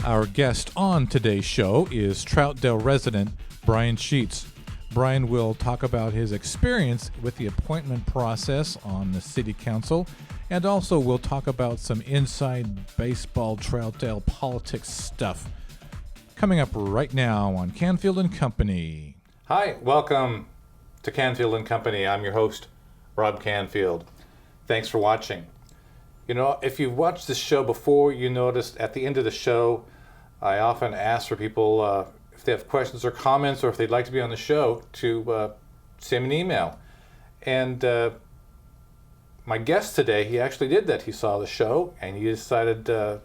Our guest on today's show is Troutdale resident Brian Sheets. Brian will talk about his experience with the appointment process on the city council, and also we'll talk about some inside baseball Troutdale politics stuff. Coming up right now on Canfield and Company. Hi, welcome to Canfield and Company. I'm your host, Rob Canfield. Thanks for watching. You know, if you've watched this show before, you noticed at the end of the show, I often ask for people if they have questions or comments, or if they'd like to be on the show, to send me an email. And my guest today, he actually did that. He saw the show, and he decided to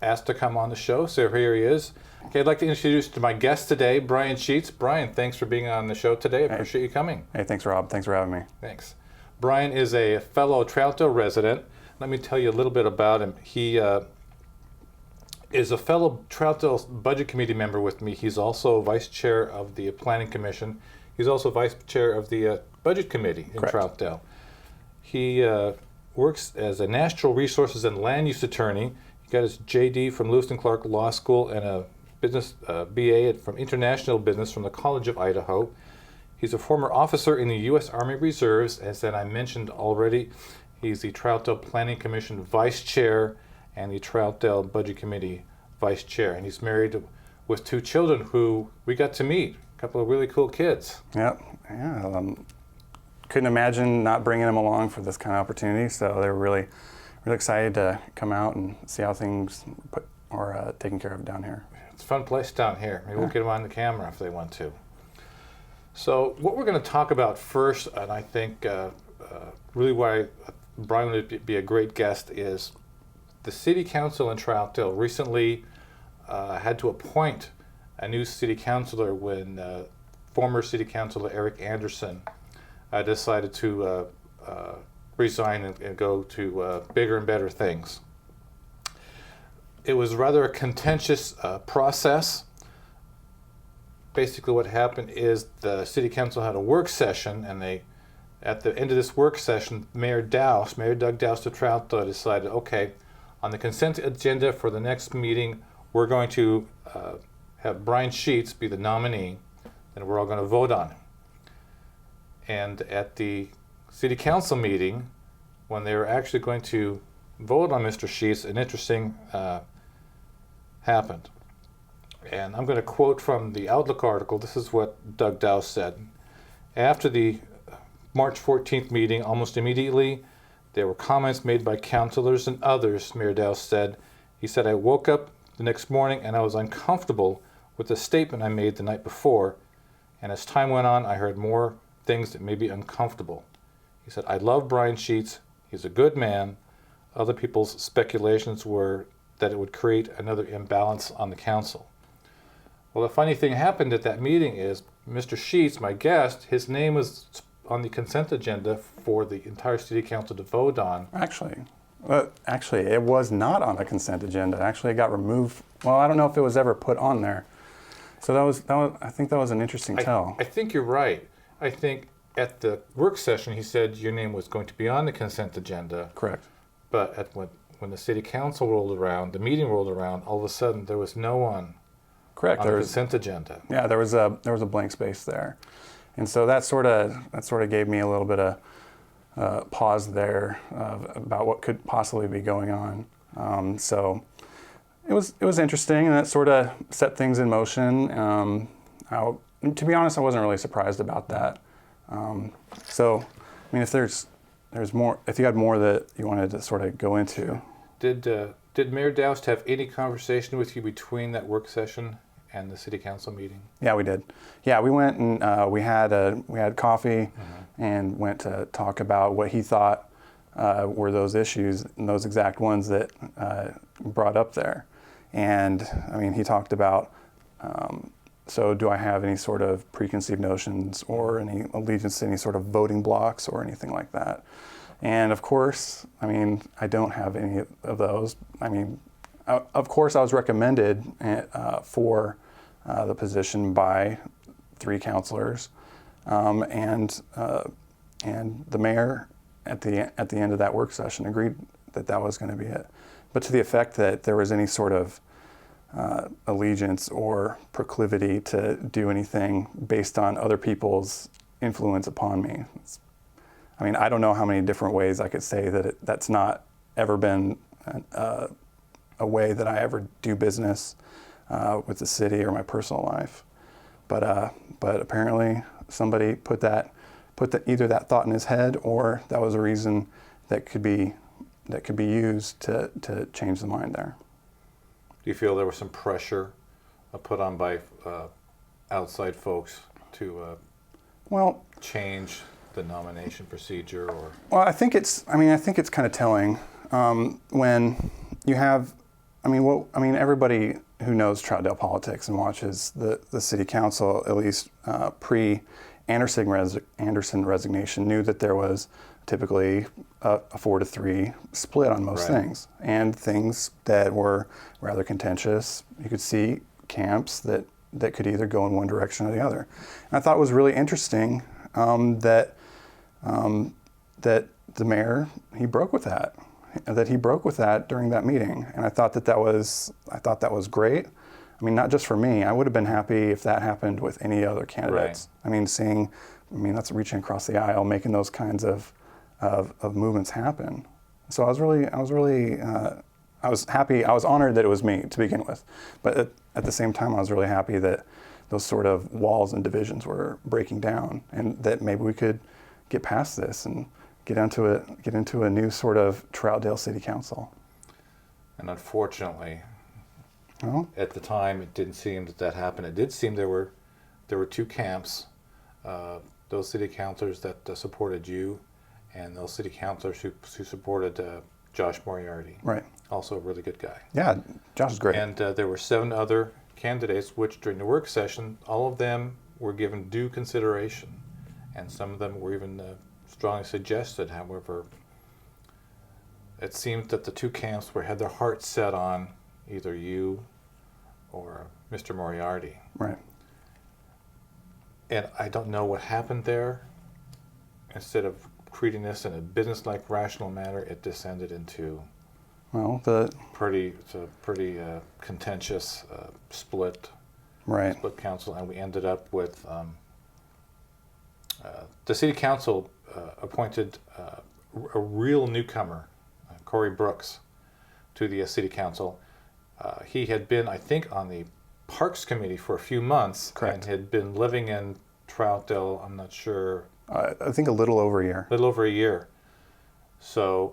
ask to come on the show. So here he is. Okay, I'd like to introduce to my guest today, Brian Sheets. Brian, thanks for being on the show today. I appreciate you coming. Hey, thanks, Rob. Thanks for having me. Thanks. Brian is a fellow Troutdale resident. Let me tell you a little bit about him. He is a fellow Troutdale Budget Committee member with me. He's also vice chair of the Planning Commission. He's also vice chair of the Budget Committee in Correct. Troutdale. He works as a natural resources and land use attorney. He got his JD from Lewis and Clark Law School and a business BA from International Business from the College of Idaho. He's a former officer in the U.S. Army Reserves. As I mentioned already, he's the Troutdale Planning Commission vice chair and the Troutdale Budget Committee vice chair. And he's married with two children who we got to meet, a couple of really cool kids. Yep. Yeah. Couldn't imagine not bringing them along for this kind of opportunity. So they were really excited to come out and see how things are taken care of down here. It's a fun place down here. Maybe we'll get them on the camera if they want to. So what we're going to talk about first, and I think really why Brian would be a great guest, is the City Council in Troutdale recently had to appoint a new city councilor when former city councilor Eric Anderson decided to resign and go to bigger and better things. It was rather a contentious process. Basically what happened is the city council had a work session, and at the end of this work session, Mayor Doug Dowse of Troutdale decided, okay, on the consent agenda for the next meeting, we're going to have Brian Sheets be the nominee, and we're all going to vote on him. And at the city council meeting, when they were actually going to vote on Mr. Sheets, an interesting happened. And I'm going to quote from the Outlook article. This is what Doug Dowse said. After the March 14th meeting, almost immediately, there were comments made by councilors and others, Mayor Dowse said. He said, I woke up the next morning and I was uncomfortable with the statement I made the night before. And as time went on, I heard more things that made me uncomfortable. He said, I love Brian Sheets. He's a good man. Other people's speculations were that it would create another imbalance on the council. Well, the funny thing happened at that meeting is Mr. Sheets, my guest, his name was on the consent agenda for the entire city council to vote on. Actually, it was not on the consent agenda. Actually, it got removed. Well, I don't know if it was ever put on there. So that was I think that was an interesting tell. I think you're right. I think at the work session, he said your name was going to be on the consent agenda. Correct. But when the city council rolled around, the meeting rolled around, all of a sudden there was no one Correct. on the consent agenda. Yeah, there was a blank space there. And so that sort of gave me a little bit of pause there about what could possibly be going on. So it was interesting, and that sort of set things in motion. To be honest, I wasn't really surprised about that. So, I mean, if there's more, if you had more that you wanted to sort of go into. Did Mayor Dowse have any conversation with you between that work session and the city council meeting? Yeah, we did. Yeah, we went and we had coffee and went to talk about what he thought were those issues and those exact ones that brought up there. And I mean, he talked about, so do I have any sort of preconceived notions or any allegiance to any sort of voting blocks or anything like that? And of course, I mean, I don't have any of those. I mean, of course, I was recommended for the position by 3 councilors, and the mayor at the end of that work session agreed that that was going to be it. But to the effect that there was any sort of allegiance or proclivity to do anything based on other people's influence upon me. I don't know how many different ways I could say that that's not ever been a way that I ever do business with the city or my personal life. But apparently somebody put either that thought in his head, or that was a reason that could be used to change the mind there. Do you feel there was some pressure put on by outside folks to change the nomination procedure, or? Well, I think it's kind of telling when you have, everybody who knows Troutdale politics and watches the city council, at least pre-Anderson resignation, knew that there was typically a 4-3 split on most things, and things that were rather contentious. You could see camps that could either go in one direction or the other. And I thought it was really interesting that the mayor, he broke with that during that meeting, and I thought that was great. Not just for me. I would have been happy if that happened with any other candidates. Right. That's reaching across the aisle, making those kinds of movements happen. So I was happy. I was honored that it was me to begin with, but at the same time, I was really happy that those sort of walls and divisions were breaking down, and that maybe we could get past this and get into a new sort of Troutdale City Council. And unfortunately, at the time, it didn't seem that happened. It did seem there were two camps: those city councilors that supported you, and those city councilors who supported Josh Moriarty. Right. Also a really good guy. Yeah, Josh is great. And there were 7 other candidates, which during the work session, all of them were given due consideration, and some of them were even strongly suggested. However, it seemed that the two camps had their hearts set on either you or Mr. Moriarty. Right. And I don't know what happened there. Instead of treating this in a business-like, rational manner, it descended into pretty contentious split council, and we ended up with the city council appointed a real newcomer, Corey Brooks, to the city council. He had been, I think, on the Parks Committee for a few months. Correct. And had been living in Troutdale, I'm not sure. I think a little over a year. A little over a year. So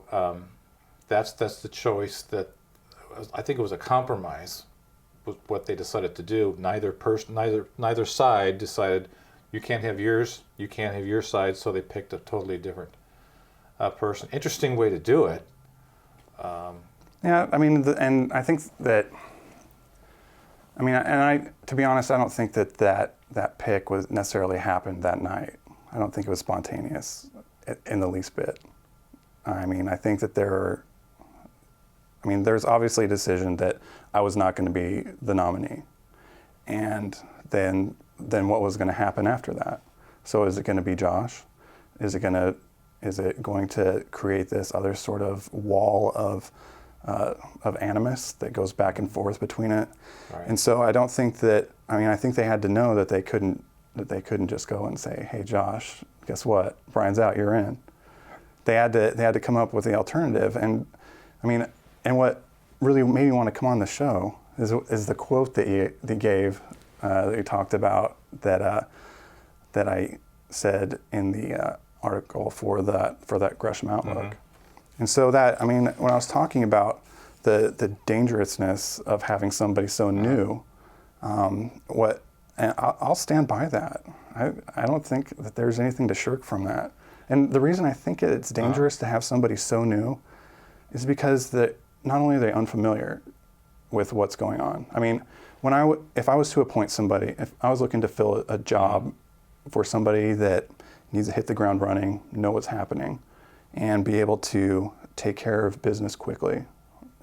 that's the choice that I think it was a compromise with what they decided to do. Neither side decided you can't have yours, you can't have your side, so they picked a totally different person. Interesting way to do it. And I think that, to be honest, I don't think that pick was necessarily happened that night. I don't think it was spontaneous in the least bit. I think that there's obviously a decision that I was not going to be the nominee. And then what was going to happen after that? So is it going to be Josh? Is it going to create this other sort of wall of animus that goes back and forth between it? Right. And so I don't think that, I think they had to know that they couldn't just go and say, hey, Josh, guess what? Brian's out, you're in. They had to come up with the alternative. And what really made me want to come on the show is the quote that you gave, that you talked about, that I said in the article for that Gresham Outlook. Mm-hmm. And so that, when I was talking about the dangerousness of having somebody so new, and I'll stand by that. I don't think that there's anything to shirk from that. And the reason I think it's dangerous to have somebody so new is because not only are they unfamiliar with what's going on. If I was to appoint somebody, if I was looking to fill a job for somebody that needs to hit the ground running, know what's happening, and be able to take care of business quickly,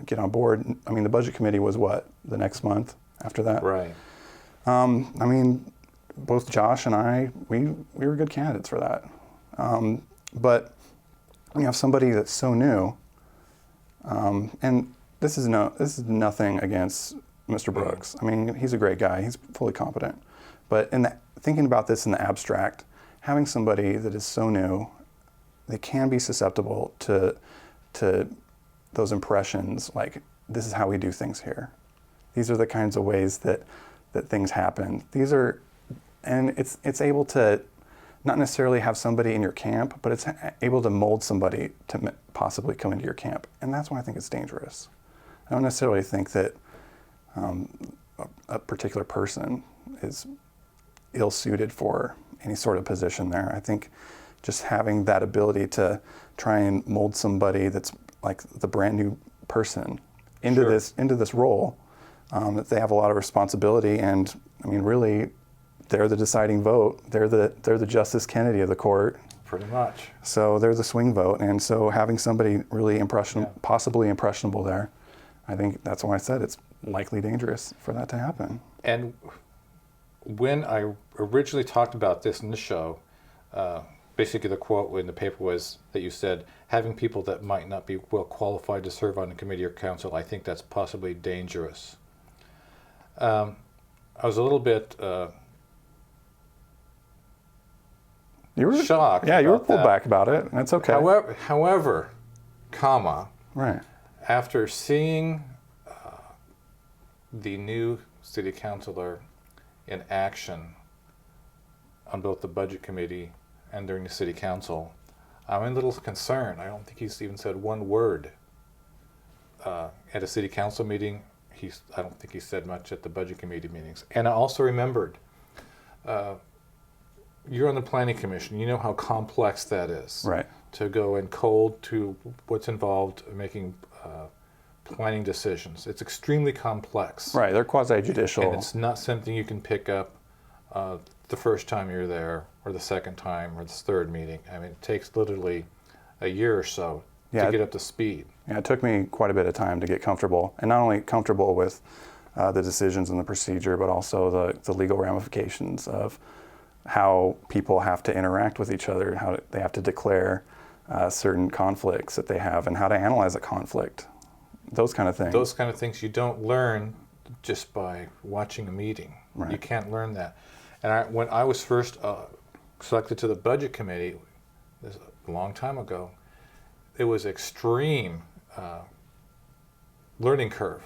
get on board. The budget committee was what, the next month after that? Right. Both Josh and I, we were good candidates for that. But when you have somebody that's so new, and this is nothing against Mr. Brooks. I mean, he's a great guy. He's fully competent. But thinking about this in the abstract, having somebody that is so new, they can be susceptible to those impressions, like, this is how we do things here. These are the kinds of ways that things happen. And it's able to not necessarily have somebody in your camp, but it's able to mold somebody to possibly come into your camp. And that's why I think it's dangerous. I don't necessarily think that a particular person is ill-suited for any sort of position there. I think just having that ability to try and mold somebody that's like the brand new person into this role, that they have a lot of responsibility, and I mean, really, they're the deciding vote. They're the Justice Kennedy of the court. Pretty much. So they're the swing vote, and so having somebody really possibly impressionable there, I think that's why I said it's likely dangerous for that to happen. And when I originally talked about this in the show, basically the quote in the paper was that you said, having people that might not be well qualified to serve on a committee or council, I think that's possibly dangerous. I was a little bit shocked. Yeah, you were pulled that. back about it. That's okay. However, right. After seeing the new city councilor in action on both the budget committee and during the city council, I'm a little concerned. I don't think he's even said one word at a city council meeting. I don't think he said much at the budget committee meetings. And I also remembered, you're on the planning commission. You know how complex that is. Right. To go in cold to what's involved making planning decisions. It's extremely complex. Right, they're quasi-judicial. And it's not something you can pick up the first time you're there, or the second time, or the third meeting. I mean, it takes literally a year or so to get up to speed. Yeah, it took me quite a bit of time to get comfortable, and not only comfortable with the decisions and the procedure, but also the legal ramifications of how people have to interact with each other, how they have to declare certain conflicts that they have, and how to analyze a conflict. Those kind of things. Those kind of things you don't learn just by watching a meeting. Right. You can't learn that. And when I was first selected to the budget committee, this is a long time ago, it was extreme learning curve.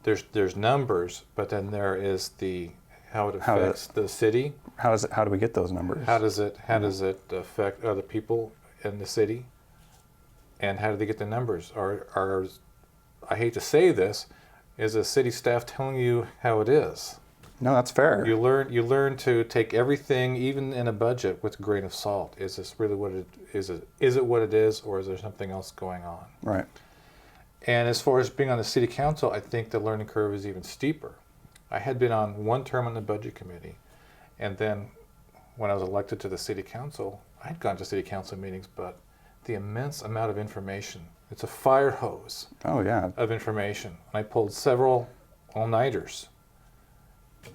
There's numbers, but then there is how it affects the city. How do we get those numbers? How does it affect other people in the city? And how do they get the numbers? Are I hate to say this, is the city staff telling you how it is? No, that's fair. You learn to take everything, even in a budget, with a grain of salt. Is this really what it is? Is it what it is, or is there something else going on? Right. And as far as being on the city council, I think the learning curve is even steeper. I had been on one term on the budget committee, and then when I was elected to the city council, I had gone to city council meetings, but the immense amount of information. It's a fire hose of information. I pulled several all-nighters.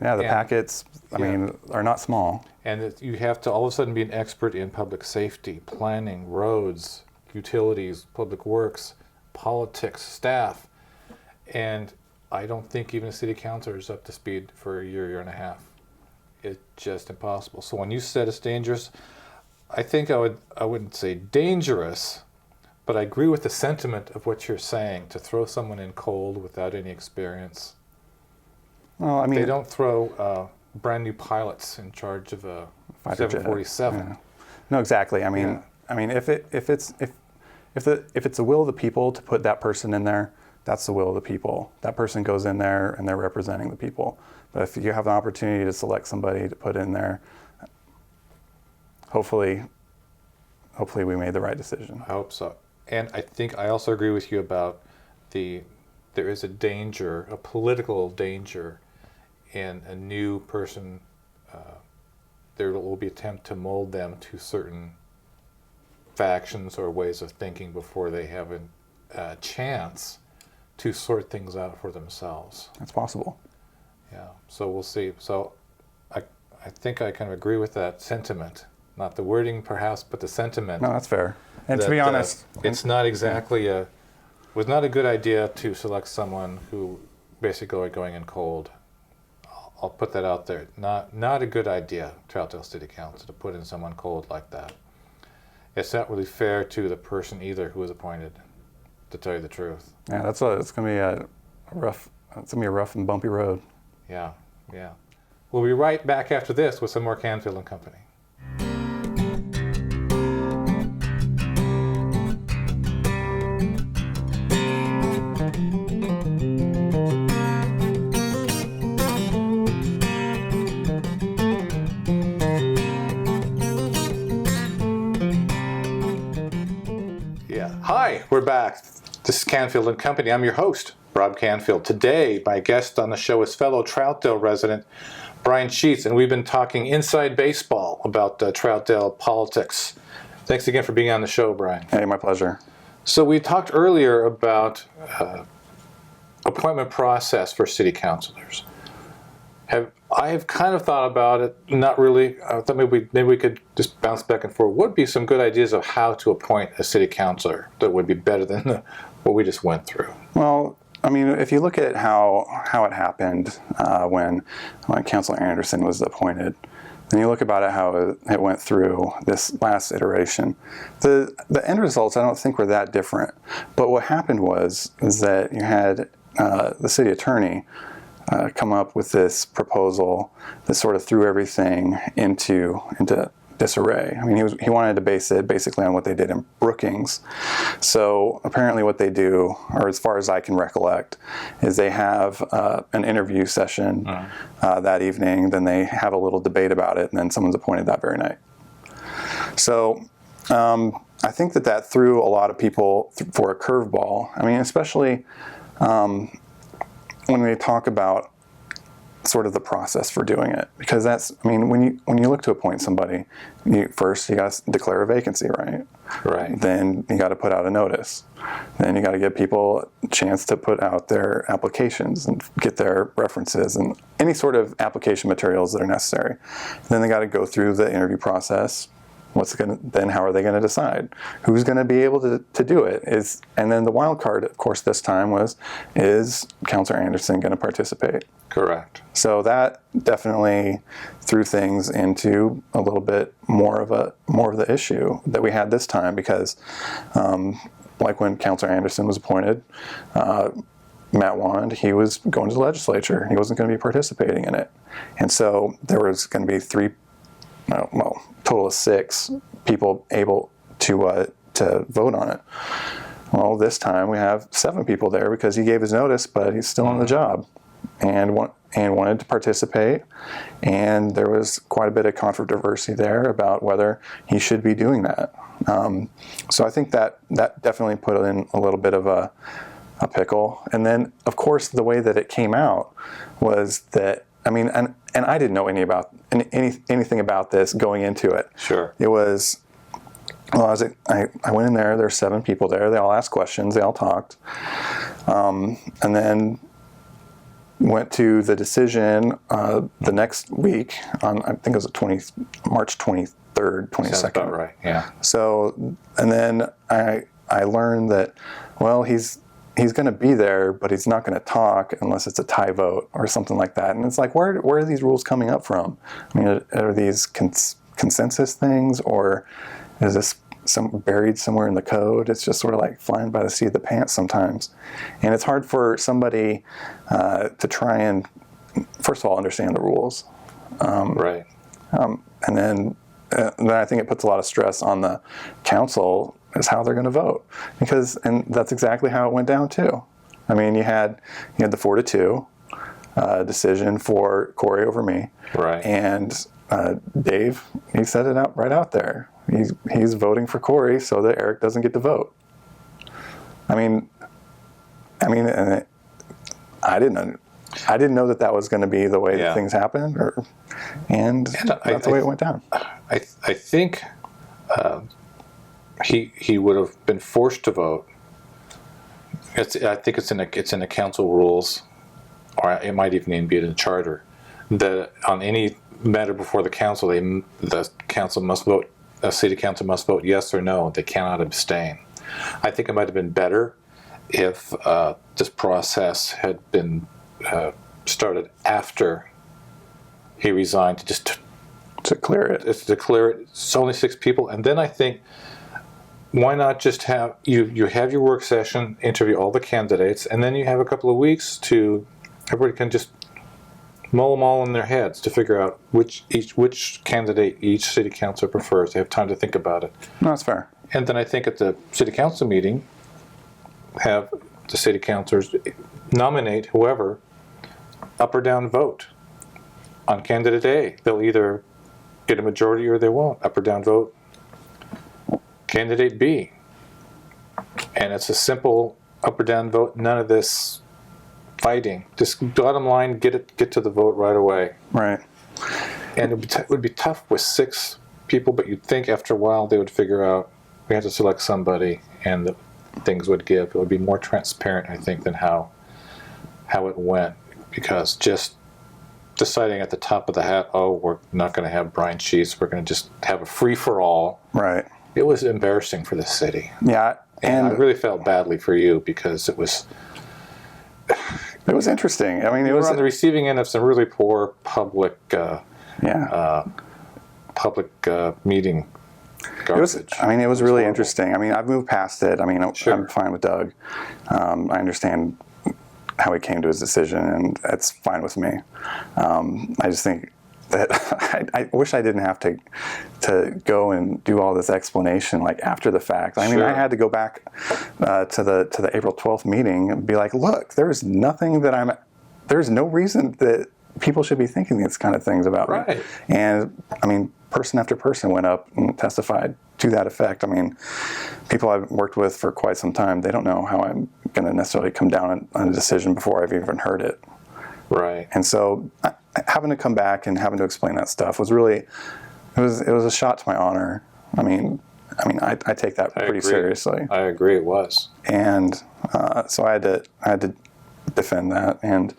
Yeah, the packets, I mean, are not small. And you have to all of a sudden be an expert in public safety, planning, roads, utilities, public works, politics, staff. And I don't think even a city councilor is up to speed for a year and a half. It's just impossible. So when you said it's dangerous, I think I wouldn't say dangerous, but I agree with the sentiment of what you're saying, to throw someone in cold without any experience. Well, I mean, they don't throw brand new pilots in charge of a 747. Yeah. No, exactly. I mean, if it's the will of the people to put that person in there, that's the will of the people. That person goes in there and they're representing the people. But if you have the opportunity to select somebody to put in there, hopefully we made the right decision. I hope so. And I think I also agree with you about there is a danger, a political danger, in a new person. There will be an attempt to mold them to certain factions or ways of thinking before they have a chance to sort things out for themselves. That's possible. Yeah, so we'll see. So I think I kind of agree with that sentiment. Not the wording perhaps, but the sentiment. No, that's fair. And to be honest, it's not exactly was not a good idea to select someone who basically going in cold. I'll put that out there. Not a good idea, Troutdale City Council, to put in someone cold like that. It's not really fair to the person either who was appointed, to tell you the truth. Yeah, it's going to be a rough and bumpy road. Yeah. We'll be right back after this with some more Canfield and Company. Hi, we're back. This is Canfield and Company. I'm your host, Rob Canfield. Today, my guest on the show is fellow Troutdale resident Brian Sheets, and we've been talking inside baseball about Troutdale politics. Thanks again for being on the show, Brian. Hey, my pleasure. So we talked earlier about appointment process for city councilors. I have kind of thought about it, not really. I thought maybe we could just bounce back and forth. What would be some good ideas of how to appoint a city councilor that would be better than what we just went through? Well, I mean, if you look at how it happened when Councilor Anderson was appointed, then you look about it how it went through this last iteration. The end results I don't think were that different. But what happened is that you had the city attorney come up with this proposal that sort of threw everything into disarray. I mean, he wanted to base it basically on what they did in Brookings. So apparently what they do, or as far as I can recollect, is they have an interview session that evening, then they have a little debate about it, and then someone's appointed that very night. So I think that threw a lot of people for a curveball. I mean, especially when we talk about sort of the process for doing it, because when you look to appoint somebody, first you got to declare a vacancy, right? Right. Then you got to put out a notice. Then you got to give people a chance to put out their applications and get their references and any sort of application materials that are necessary. Then they got to go through the interview process. Then how are they going to decide who's going to be able to do it? And then the wild card, of course, this time is Councilor Anderson going to participate? Correct. So that definitely threw things into a little bit more of the issue that we had this time, because like when Councilor Anderson was appointed, Matt Wand, he was going to the legislature. He wasn't going to be participating in it. And so there was going to be total of 6 people able to vote on it. Well, this time we have 7 people there because he gave his notice, but he's still on the job and wanted to participate. And there was quite a bit of controversy there about whether he should be doing that. So I think that definitely put in a little bit of a pickle. And then, of course, the way that it came out was that, I mean, and I didn't know anything about this going into it. Sure. It was, well, I went in there. There's 7 people there. They all asked questions. They all talked, and then went to the decision the next week on, I think it was March 23rd, 22nd. Sounds about right. Yeah. So, and then I learned that, well, he's going to be there, but he's not going to talk unless it's a tie vote or something like that. And it's like, where are these rules coming up from? I mean, are these consensus things, or is this buried somewhere in the code? It's just sort of like flying by the seat of the pants sometimes. And it's hard for somebody to try and, first of all, understand the rules. Right. And then I think it puts a lot of stress on the council is how they're going to vote, and that's exactly how it went down too. I mean, you had the 4-2 decision for Corey over me, right? And Dave, he said it right out there. He's voting for Corey so that Eric doesn't get to vote. I mean, and I didn't know that was going to be the way that things happened, and that's the way it went down. I think. He would have been forced to vote. I think it's in the council rules, or it might even be in the charter, that on any matter before the council, the council must vote. A city council must vote yes or no. They cannot abstain. I think it might have been better if this process had been started after he resigned To clear it. to clear it. It's only 6 people, and then I think, why not just have you have your work session, interview all the candidates, and then you have a couple of weeks to everybody can just mull them all in their heads to figure out which candidate each city councilor prefers. They have time to think about it. No, that's fair. And then I think at the city council meeting, have the city councilors nominate whoever, up or down vote on candidate A. They'll either get a majority or they won't. Up or down vote candidate B. And it's a simple up or down vote, none of this fighting. Just bottom line, get to the vote right away. Right. And it would be tough with 6 people, but you'd think after a while they would figure out we have to select somebody, and the things would give. It would be more transparent, I think, than how it went, because just deciding at the top of the hat, oh, we're not going to have Brian Sheets, we're going to just have a free-for-all. Right. It was embarrassing for the city. Yeah. And I really felt badly for you, because it was interesting. I mean, you were on the receiving end of some really poor public meeting garbage. It was really interesting. I mean, I've moved past it. I mean, Sure. I'm fine with Doug. I understand how he came to his decision, and that's fine with me. I just think that I wish I didn't have to go and do all this explanation like after the fact. I mean, Sure. I had to go back to the April 12th meeting and be like, look, there's nothing that there's no reason that people should be thinking these kind of things about me. Right. And I mean, person after person went up and testified to that effect. I mean, people I've worked with for quite some time, they don't know how I'm going to necessarily come down on a decision before I've even heard it. Right. And so having to come back and having to explain that stuff was really, it was a shot to my honor. I mean, I take that pretty seriously. I agree, it was. And so I had to defend that and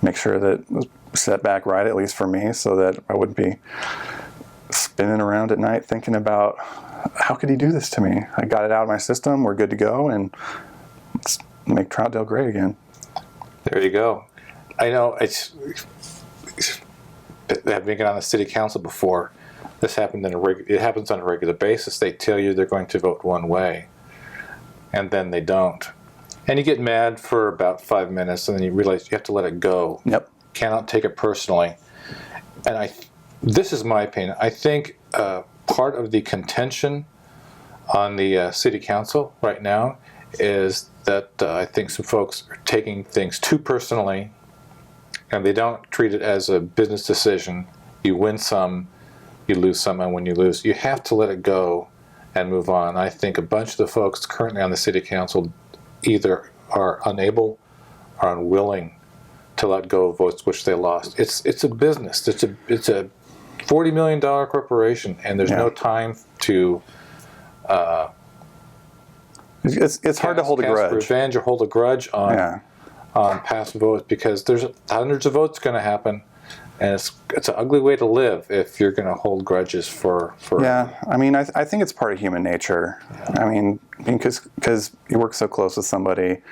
make sure that it was set back right, at least for me, so that I wouldn't be spinning around at night thinking about how could he do this to me. I got it out of my system. We're good to go, and let's make Troutdale great again. There you go. I know having been on the city council before, this happened it happens on a regular basis. They tell you they're going to vote one way, and then they don't. And you get mad for about 5 minutes, and then you realize you have to let it go. Yep. Cannot take it personally. And this is my opinion. I think part of the contention on the city council right now is that I think some folks are taking things too personally, and they don't treat it as a business decision. You win some, you lose some, and when you lose, you have to let it go and move on. I think a bunch of the folks currently on the city council either are unable or unwilling to let go of votes which they lost. It's a business. It's a $40 million corporation, and there's no time to it's hard to hold a grudge. Revenge or hold a grudge on past votes, because there's hundreds of votes going to happen, and it's an ugly way to live if you're going to hold grudges for. Yeah, I mean, I think it's part of human nature. Yeah. I mean, because you work so close with somebody,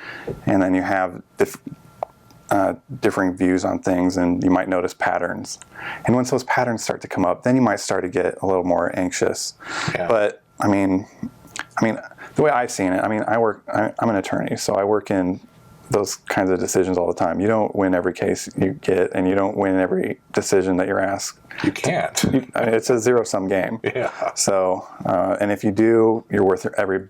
and then you have differing views on things, and you might notice patterns. And once those patterns start to come up, then you might start to get a little more anxious. Yeah. But I mean, the way I've seen it, I mean, I'm an attorney, so I work in those kinds of decisions all the time. You don't win every case you get, and you don't win every decision that you're asked. You can't. It's a zero-sum game. Yeah. So, and if you do, you're worth every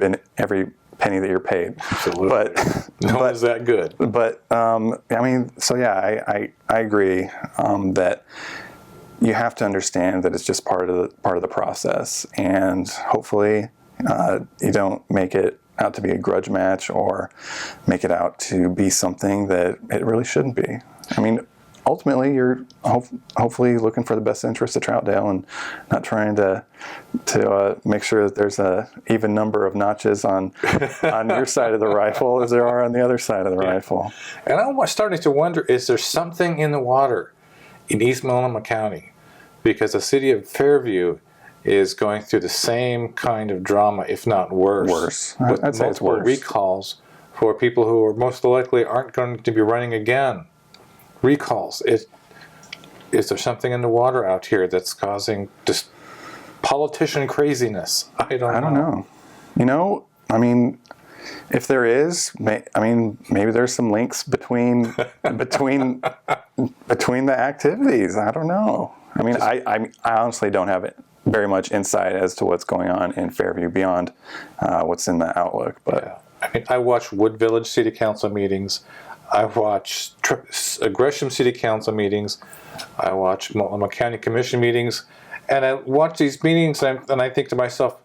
penny that you're paid. Absolutely. But no one's that good. But I mean, so yeah, I agree that you have to understand that it's just part of the process, and hopefully you don't make it out to be a grudge match or make it out to be something that it really shouldn't be. I mean, ultimately, you're hopefully looking for the best interest of Troutdale and not trying to make sure that there's a even number of notches on your side of the rifle as there are on the other side of the rifle. And I'm starting to wonder, is there something in the water in East Multnomah County? Because the city of Fairview is going through the same kind of drama, if not worse. Worse. With I'd say it's multiple worse. recalls for people who are most likely aren't going to be running again. recalls. Is there something in the water out here that's causing just politician craziness? I don't know. You know, I mean, if there is, maybe there's some links between the activities. I don't know. I mean, I honestly don't have it very much insight as to what's going on in Fairview beyond what's in the Outlook. But yeah. I mean, I watch Wood Village City Council meetings. I watch Gresham City Council meetings. I watch Multnomah County Commission meetings. And I watch these meetings and I think to myself,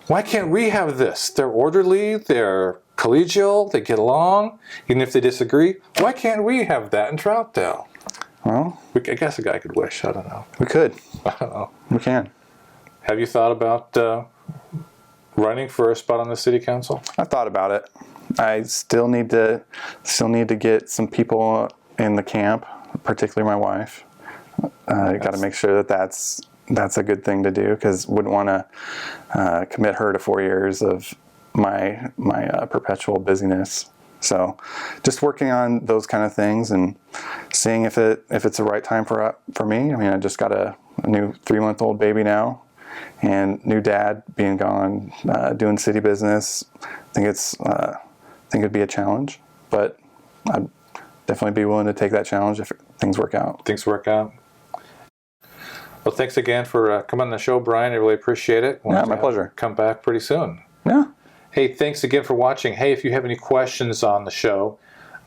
why can't we have this? They're orderly, they're collegial, they get along, even if they disagree. Why can't we have that in Troutdale? Well, I guess a guy could wish. I don't know. We could. I don't know. We can. Have you thought about running for a spot on the city council? I've thought about it. I still need to get some people in the camp, particularly my wife. Got to make sure that's a good thing to do, because wouldn't want to commit her to 4 years of my perpetual busyness. So just working on those kind of things and seeing if it's the right time for me. I mean, I just got a new 3-month-old baby now, and new dad, being gone, doing city business. I think it'd be a challenge, but I'd definitely be willing to take that challenge if things work out. Well, thanks again for coming on the show, Brian. I really appreciate it. Yeah, my pleasure. Come back pretty soon. Yeah. Hey, thanks again for watching. Hey, if you have any questions on the show,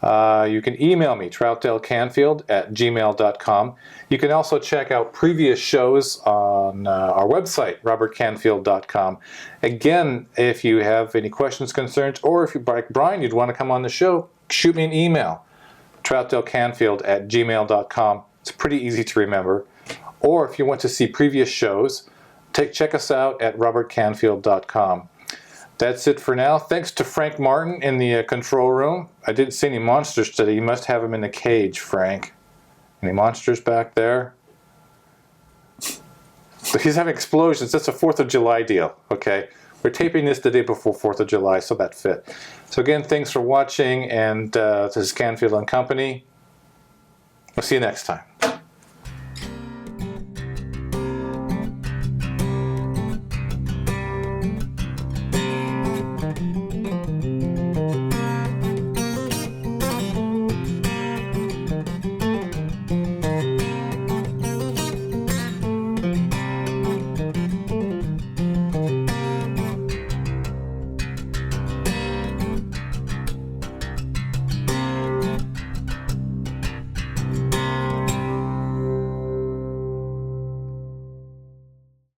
you can email me, troutdalecanfield@gmail.com. You can also check out previous shows on our website, robertcanfield.com. Again, if you have any questions, concerns, or if you, like Brian, you'd want to come on the show, shoot me an email, troutdalecanfield@gmail.com. It's pretty easy to remember. Or if you want to see previous shows, check us out at robertcanfield.com. That's it for now. Thanks to Frank Martin in the control room. I didn't see any monsters today. You must have them in the cage, Frank. Any monsters back there? He's having explosions. That's a 4th of July deal, okay? We're taping this the day before 4th of July, so that fit. So again, thanks for watching, and this is Canfield and Company. We'll see you next time.